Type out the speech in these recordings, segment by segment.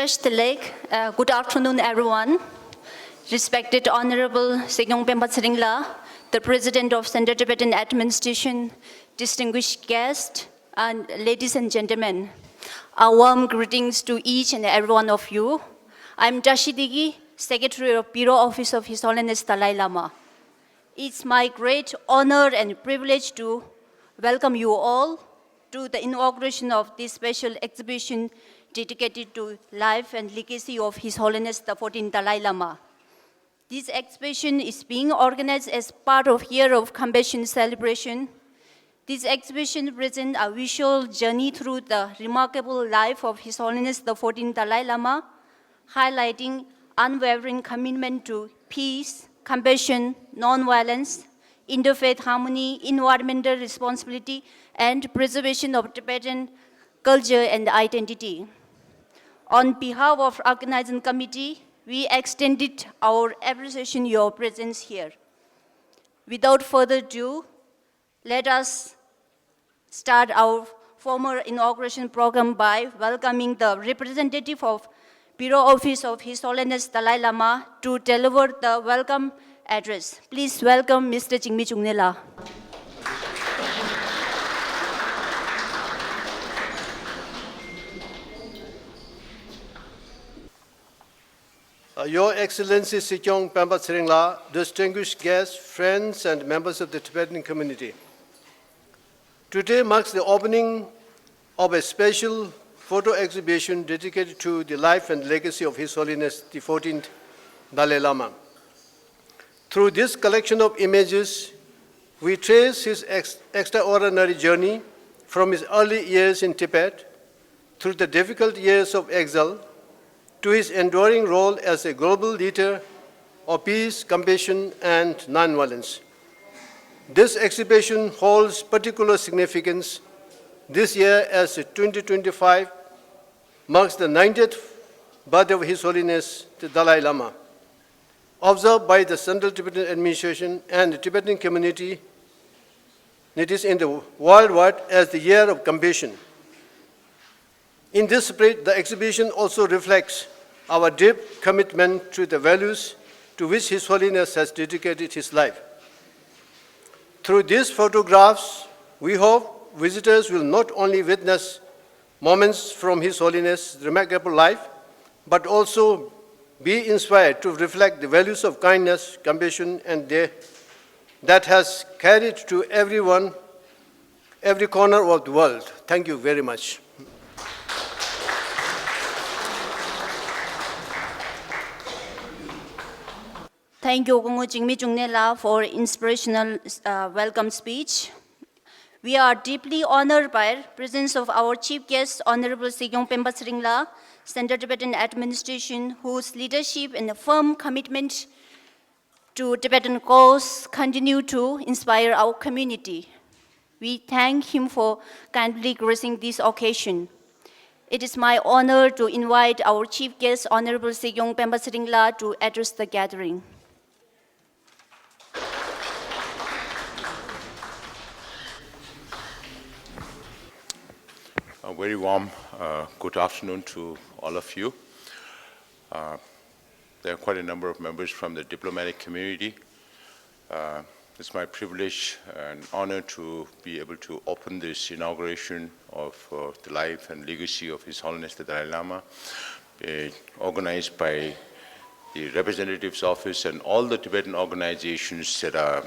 Tesh Tilek, good afternoon, everyone. Respected Honorable Sekyong Pemba Tseringla, the President of Central Tibetan Administration, distinguished guests, and ladies and gentlemen, a warm greetings to each and every one of you. I'm Dashi Digi, Secretary of Bureau Office of His Holiness Dalai Lama. It's my great honor and privilege to welcome you all to the inauguration of this special exhibition dedicated to life and legacy of His Holiness the 14th Dalai Lama. This exhibition is being organized as part of Year of Compassion celebration. This exhibition presents a visual journey through the remarkable life of His Holiness the 14th Dalai Lama, highlighting unwavering commitment to peace, compassion, non-violence, interfaith harmony, environmental responsibility, and preservation of Tibetan culture and identity. On behalf of the organizing committee, we extended our appreciation your presence here. Without further ado, let us start our formal inauguration program by welcoming the representative of Bureau Office of His Holiness Dalai Lama to deliver the welcome address. Please welcome Mr. Jingmi Jungnela. Your Excellency Sekyong Pemba Tseringla, distinguished guests, friends, and members of the Tibetan community. Today marks the opening of a special photo exhibition dedicated to the life and legacy of His Holiness the 14th Dalai Lama. Through this collection of images, we trace his extraordinary journey from his early years in Tibet through the difficult years of exile to his enduring role as a global leader of peace, compassion, and nonviolence. This exhibition holds particular significance this year as 2025 marks the 90th birthday of His Holiness the Dalai Lama. Observed by the Central Tibetan Administration and the Tibetan community, it is in the worldwide as the Year of Compassion. In this spirit, the exhibition also reflects our deep commitment to the values to which His Holiness has dedicated his life. Through these photographs, we hope visitors will not only witness moments from His Holiness' remarkable life, but also be inspired to reflect the values of kindness, compassion, and that has carried to everyone, every corner of the world. Thank you very much. Thank you, Gongo Jingmi Jungnela, for inspirational welcome speech. We are deeply honored by the presence of our chief guest, Honorable Sekyong Pemba Tseringla, Central Tibetan Administration, whose leadership and firm commitment to Tibetan cause continue to inspire our community. We thank him for kindly gracing this occasion. It is my honor to invite our chief guest, Honorable Sekyong Pemba Tseringla, to address the gathering. A very warm good afternoon to all of you. There are quite a number of members from the diplomatic community. It's my privilege and honor to be able to open this inauguration of the life and legacy of His Holiness the Dalai Lama, organized by the Representative's Office and all the Tibetan organizations that are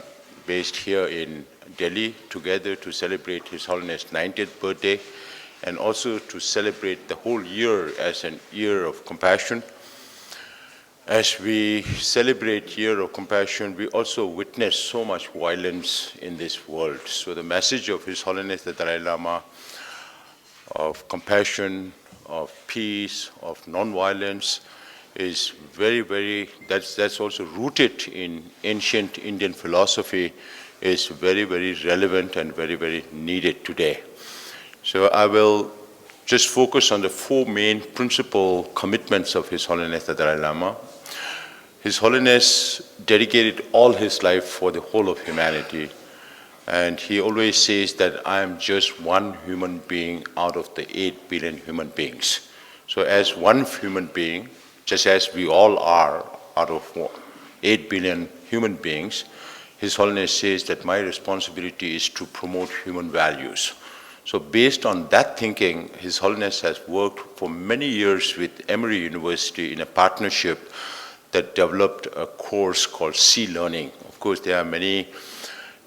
based here in Delhi together to celebrate His Holiness' 90th birthday, and also to celebrate the whole year as an year of compassion. As we celebrate Year of Compassion, we also witness so much violence in this world. So the message of His Holiness the Dalai Lama of compassion, of peace, of non-violence is that's also rooted in ancient Indian philosophy, is very, very relevant and very, very needed today. So I will just focus on the four main principal commitments of His Holiness the Dalai Lama. His Holiness dedicated all his life for the whole of humanity. And he always says that I am just one human being out of the 8 billion human beings. So as one human being, just as we all are out of 8 billion human beings, His Holiness says that my responsibility is to promote human values. So based on that thinking, His Holiness has worked for many years with Emory University in a partnership that developed a course called Sea Learning. Of course, there are many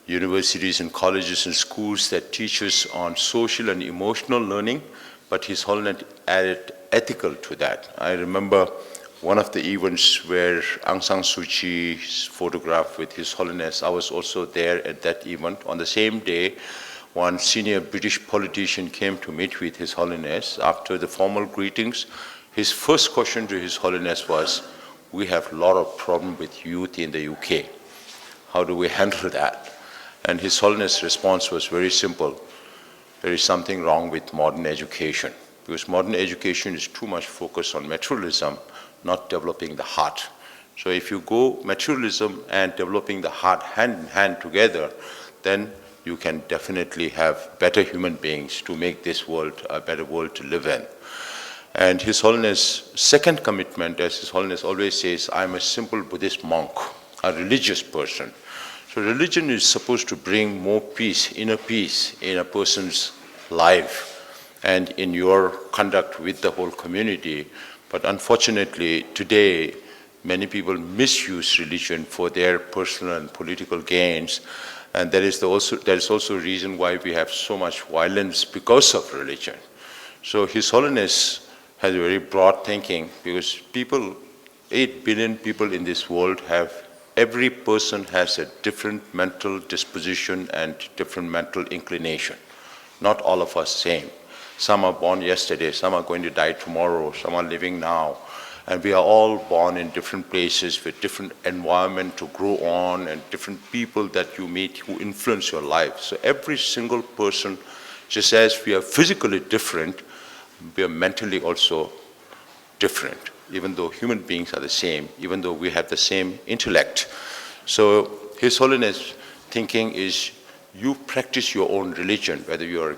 universities and colleges and schools that teach us on social and emotional learning, but His Holiness added ethical to that. I remember one of the events where Aung San Suu Kyi's photograph with His Holiness, I was also there at that event. On the same day, one senior British politician came to meet with His Holiness. After the formal greetings, his first question to His Holiness was, "We have a lot of problem with youth in the UK. How do we handle that?" And His Holiness' response was very simple. There is something wrong with modern education, because modern education is too much focused on materialism, not developing the heart. So if you go materialism and developing the heart hand in hand together, then you can definitely have better human beings to make this world a better world to live in. And His Holiness' second commitment, as His Holiness always says, I'm a simple Buddhist monk, a religious person. So religion is supposed to bring more peace, inner peace in a person's life and in your conduct with the whole community. But unfortunately, today, many people misuse religion for their personal and political gains. And that is also a reason why we have so much violence because of religion. So His Holiness has a very broad thinking, because people, 8 billion people in this world every person has a different mental disposition and different mental inclination. Not all of us same. Some are born yesterday, some are going to die tomorrow, some are living now. And we are all born in different places with different environment to grow on and different people that you meet who influence your life. So every single person, just as we are physically different, we are mentally also different, even though human beings are the same, even though we have the same intellect. So His Holiness thinking is, you practice your own religion, whether you are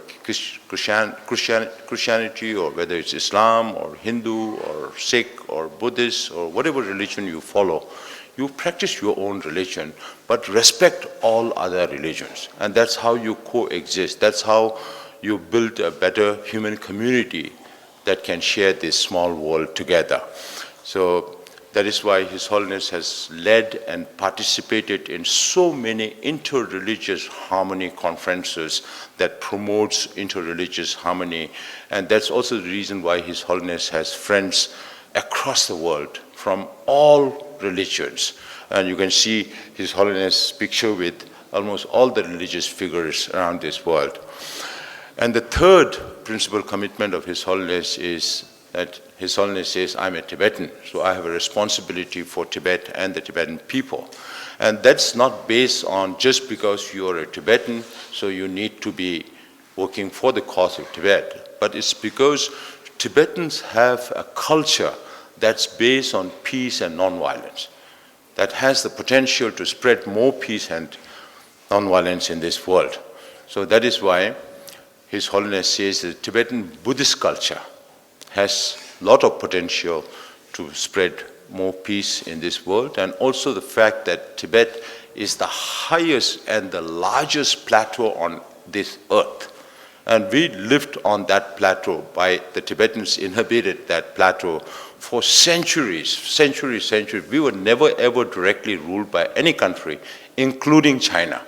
Christianity or whether it's Islam or Hindu or Sikh or Buddhist or whatever religion you follow, you practice your own religion, but respect all other religions. And that's how you coexist. That's how you build a better human community that can share this small world together. So that is why His Holiness has led and participated in so many inter-religious harmony conferences that promotes inter-religious harmony. And that's also the reason why His Holiness has friends across the world from all religions. And you can see His Holiness' picture with almost all the religious figures around this world. And the third principal commitment of His Holiness is that His Holiness says, I'm a Tibetan, so I have a responsibility for Tibet and the Tibetan people. And that's not based on just because you're a Tibetan, so you need to be working for the cause of Tibet. But it's because Tibetans have a culture that's based on peace and nonviolence, that has the potential to spread more peace and nonviolence in this world. So that is why His Holiness says that Tibetan Buddhist culture has a lot of potential to spread more peace in this world, and also the fact that Tibet is the highest and the largest plateau on this earth. And we lived on that plateau. The Tibetans inhabited that plateau for centuries. We were never ever directly ruled by any country, including China.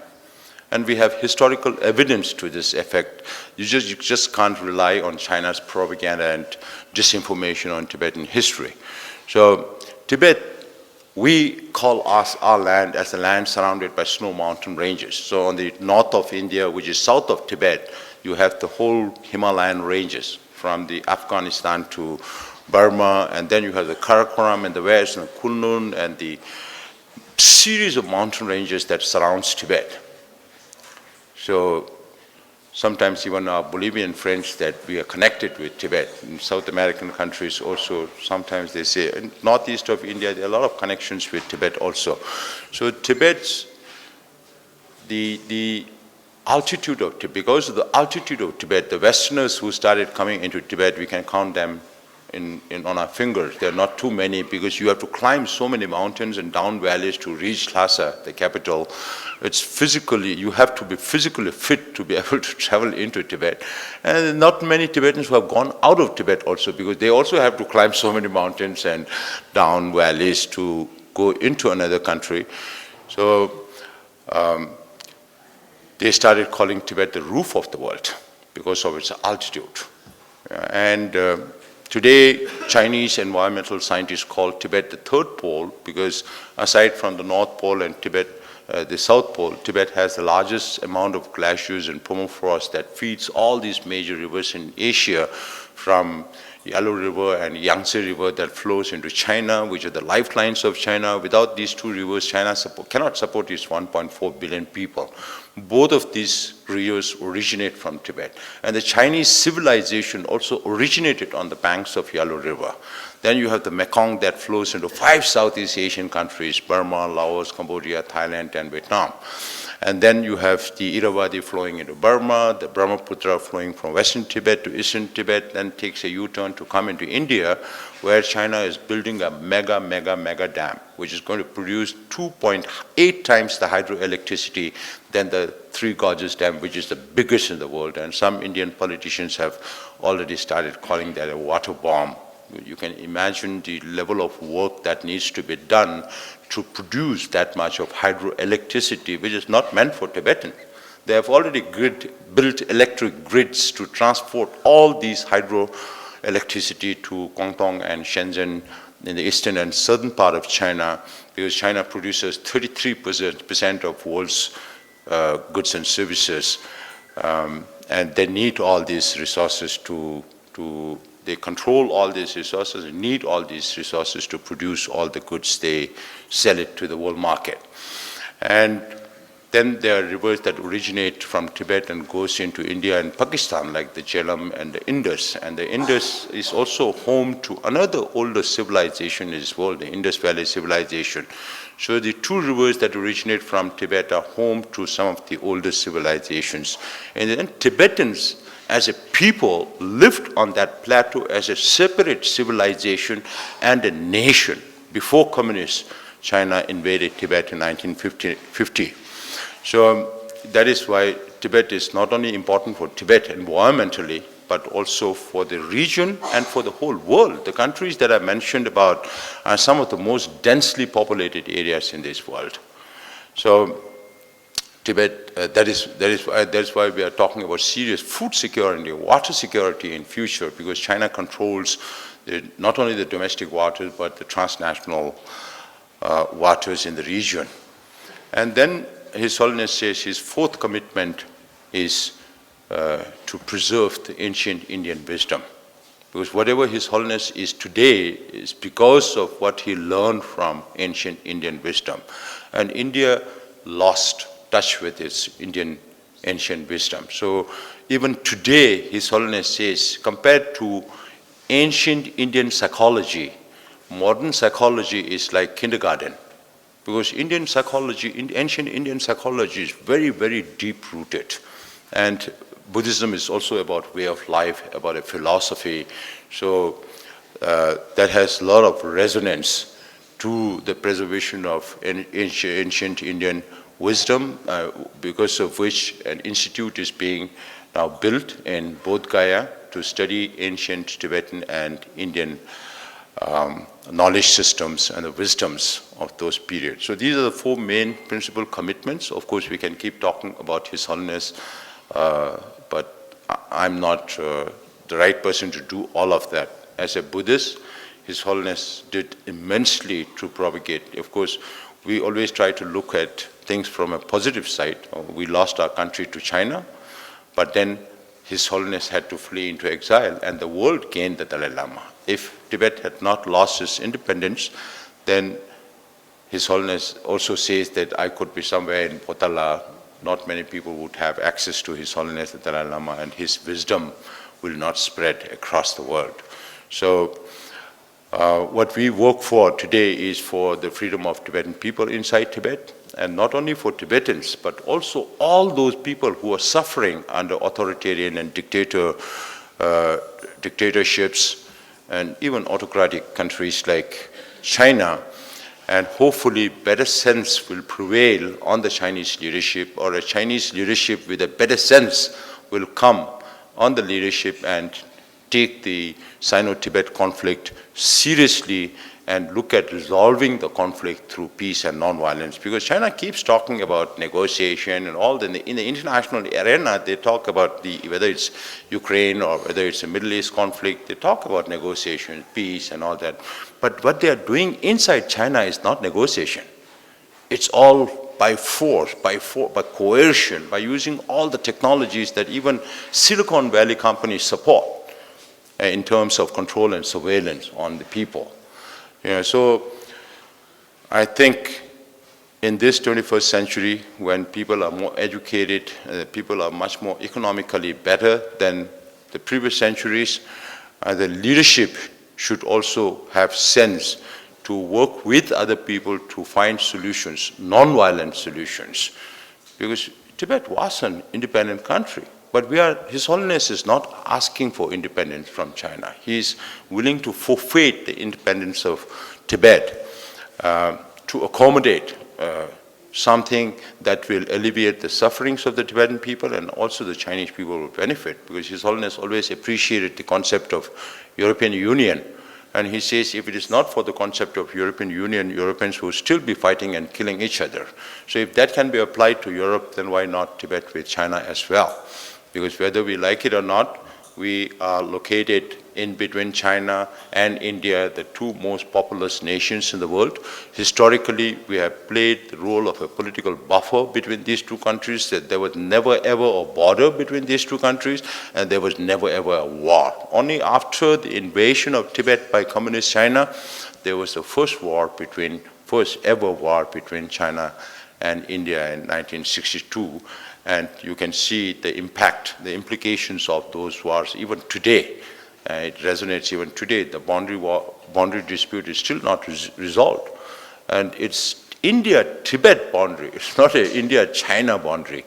And we have historical evidence to this effect. You just can't rely on China's propaganda and disinformation on Tibetan history. So Tibet, we call our land as a land surrounded by snow mountain ranges. So on the north of India, which is south of Tibet, you have the whole Himalayan ranges from the Afghanistan to Burma, and then you have the Karakoram in the west and Kunlun and the series of mountain ranges that surrounds Tibet. So sometimes even our Bolivian friends that we are connected with Tibet. In South American countries also, sometimes they say, in northeast of India, there are a lot of connections with Tibet also. So Tibet's, the altitude of Tibet, because of the altitude of Tibet, the Westerners who started coming into Tibet, we can count them on our fingers. There are not too many because you have to climb so many mountains and down valleys to reach Lhasa, the capital. It's physically, you have to be physically fit to be able to travel into Tibet. And not many Tibetans who have gone out of Tibet also, because they also have to climb so many mountains and down valleys to go into another country. So they started calling Tibet the roof of the world because of its altitude. And today, Chinese environmental scientists call Tibet the third pole because aside from the North Pole and Tibet, the South Pole, Tibet has the largest amount of glaciers and permafrost that feeds all these major rivers in Asia, from Yellow River and Yangtze River that flows into China, which are the lifelines of China. Without these two rivers, China cannot support its 1.4 billion people. Both of these rivers originate from Tibet. And the Chinese civilization also originated on the banks of Yellow River. Then you have the Mekong that flows into 5 Southeast Asian countries: Burma, Laos, Cambodia, Thailand, and Vietnam. And then you have the Irrawaddy flowing into Burma, the Brahmaputra flowing from Western Tibet to Eastern Tibet, then takes a U-turn to come into India, where China is building a mega dam, which is going to produce 2.8 times the hydroelectricity than the Three Gorges Dam, which is the biggest in the world. And some Indian politicians have already started calling that a water bomb. You can imagine the level of work that needs to be done to produce that much of hydroelectricity, which is not meant for Tibetans. They have already built electric grids to transport all these hydroelectricity to Guangdong and Shenzhen in the eastern and southern part of China, because China produces 33% of world's goods and services, and they need all these resources they control all these resources and need all these resources to produce all the goods they sell it to the world market. And then there are rivers that originate from Tibet and goes into India and Pakistan, like the Jhelum and the Indus. And the Indus is also home to another older civilization in this world, the Indus Valley civilization. So the two rivers that originate from Tibet are home to some of the oldest civilizations. And then Tibetans, as a people, lived on that plateau as a separate civilization and a nation before communist China invaded Tibet in 1950. So that is why Tibet is not only important for Tibet environmentally, but also for the region and for the whole world. The countries that I mentioned about are some of the most densely populated areas in this world. So Tibet, that is why we are talking about serious food security, water security in future, because China controls not only the domestic waters, but the transnational waters in the region. And then His Holiness says his fourth commitment is to preserve the ancient Indian wisdom. Because whatever His Holiness is today is because of what he learned from ancient Indian wisdom. And India lost touch with its Indian ancient wisdom. So even today, His Holiness says, compared to ancient Indian psychology, modern psychology is like kindergarten. Because Indian psychology, ancient Indian psychology is very, very deep-rooted. And Buddhism is also about way of life, about a philosophy. So that has a lot of resonance to the preservation of ancient Indian wisdom, because of which an institute is being now built in Bodh Gaya to study ancient Tibetan and Indian knowledge systems and the wisdoms of those periods. So these are the four main principal commitments. Of course, we can keep talking about His Holiness, but I'm not the right person to do all of that. As a Buddhist, His Holiness did immensely to propagate. Of course, we always try to look at things from a positive side. We lost our country to China, but then His Holiness had to flee into exile, and the world gained the Dalai Lama. If Tibet had not lost its independence, then His Holiness also says that I could be somewhere in Potala. Not many people would have access to His Holiness the Dalai Lama, and his wisdom will not spread across the world. So what we work for today is for the freedom of Tibetan people inside Tibet, and not only for Tibetans, but also all those people who are suffering under authoritarian and dictatorships and even autocratic countries like China, and hopefully better sense will prevail on the Chinese leadership, or a Chinese leadership with a better sense will come on the leadership and take the Sino-Tibet conflict seriously and look at resolving the conflict through peace and non-violence. Because China keeps talking about negotiation and all. In the international arena, they talk about whether it's Ukraine or whether it's a Middle East conflict, they talk about negotiation, peace and all that. But what they are doing inside China is not negotiation. It's all by force, by coercion, by using all the technologies that even Silicon Valley companies support in terms of control and surveillance on the people. So I think in this 21st century, when people are more educated, people are much more economically better than the previous centuries, the leadership should also have sense to work with other people to find solutions, non-violent solutions. Because Tibet was an independent country. But His Holiness is not asking for independence from China. He is willing to forfeit the independence of Tibet to accommodate something that will alleviate the sufferings of the Tibetan people, and also the Chinese people will benefit, because His Holiness always appreciated the concept of European Union. And he says if it is not for the concept of European Union, Europeans will still be fighting and killing each other. So if that can be applied to Europe, then why not Tibet with China as well? Because whether we like it or not, we are located in between China and India, the two most populous nations in the world. Historically, we have played the role of a political buffer between these two countries, that there was never ever a border between these two countries, and there was never ever a war. Only after the invasion of Tibet by Communist China, there was the first ever war between China and India in 1962. And you can see the impact, the implications of those wars even today. It resonates even today. The boundary dispute is still not resolved. And it's India-Tibet boundary. It's not an India-China boundary.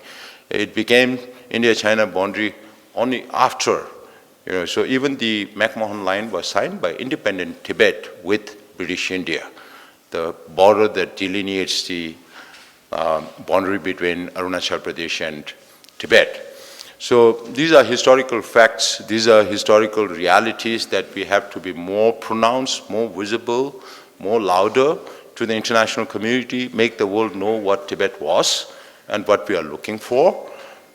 It became India-China boundary only after. So even the McMahon Line was signed by independent Tibet with British India. The border that delineates the boundary between Arunachal Pradesh and Tibet. So these are historical facts, these are historical realities that we have to be more pronounced, more visible, more louder to the international community, make the world know what Tibet was and what we are looking for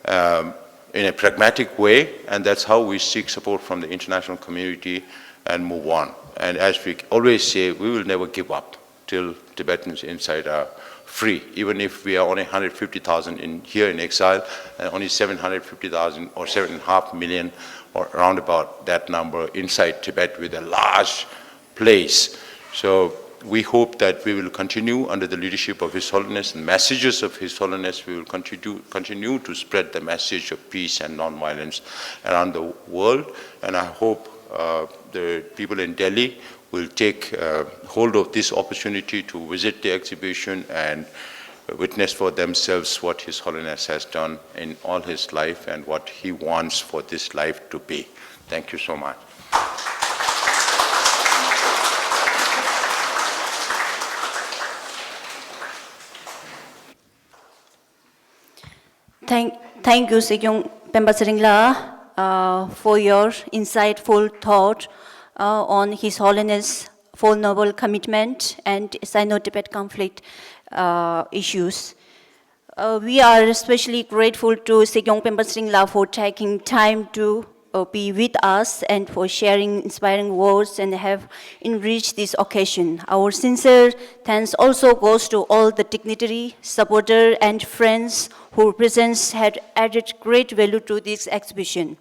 in a pragmatic way, and that's how we seek support from the international community and move on. And as we always say, we will never give up till Tibetans inside are free, even if we are only 150,000 here in exile, and only 750,000 or 7.5 million, or around about that number inside Tibet with a large place. So we hope that we will continue under the leadership of His Holiness and messages of His Holiness. We will continue to spread the message of peace and non-violence around the world. And I hope the people in Delhi will take hold of this opportunity to visit the exhibition and witness for themselves what His Holiness has done in all his life and what he wants for this life to be. Thank you so much. Thank you, Sekyong Pemba Tsaringla, for your insightful thought on His Holiness' Four Noble Commitment and Sino-Tibet conflict issues. We are especially grateful to Sekyong Pemba Tsaringla for taking time to be with us and for sharing inspiring words and have enriched this occasion. Our sincere thanks also goes to all the dignitary, supporters, and friends whose presence had added great value to this exhibition.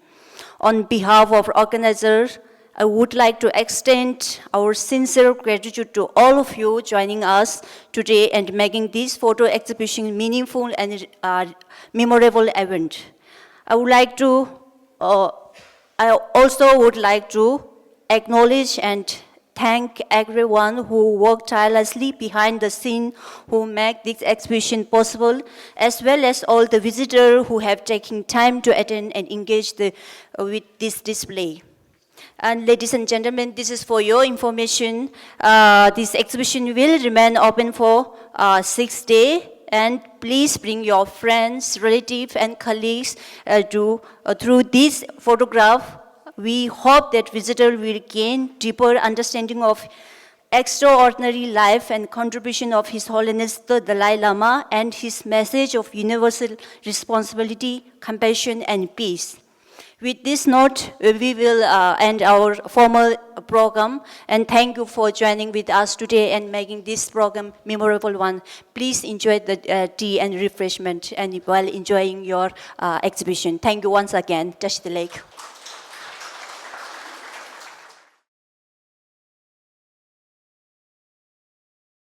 On behalf of organizers, I would like to extend our sincere gratitude to all of you joining us today and making this photo exhibition meaningful and memorable event. I also would like to acknowledge and thank everyone who worked tirelessly behind the scene who make this exhibition possible, as well as all the visitors who have taken time to attend and engage with this display. And ladies and gentlemen, this is for your information. This exhibition will remain open for 6 days. And please bring your friends, relatives, and colleagues through this photograph. We hope that visitors will gain deeper understanding of extraordinary life and contribution of His Holiness the Dalai Lama and his message of universal responsibility, compassion, and peace. With this note, we will end our formal program, and thank you for joining with us today and making this program memorable one. Please enjoy the tea and refreshment and while enjoying your exhibition. Thank you once again. Touch the lake.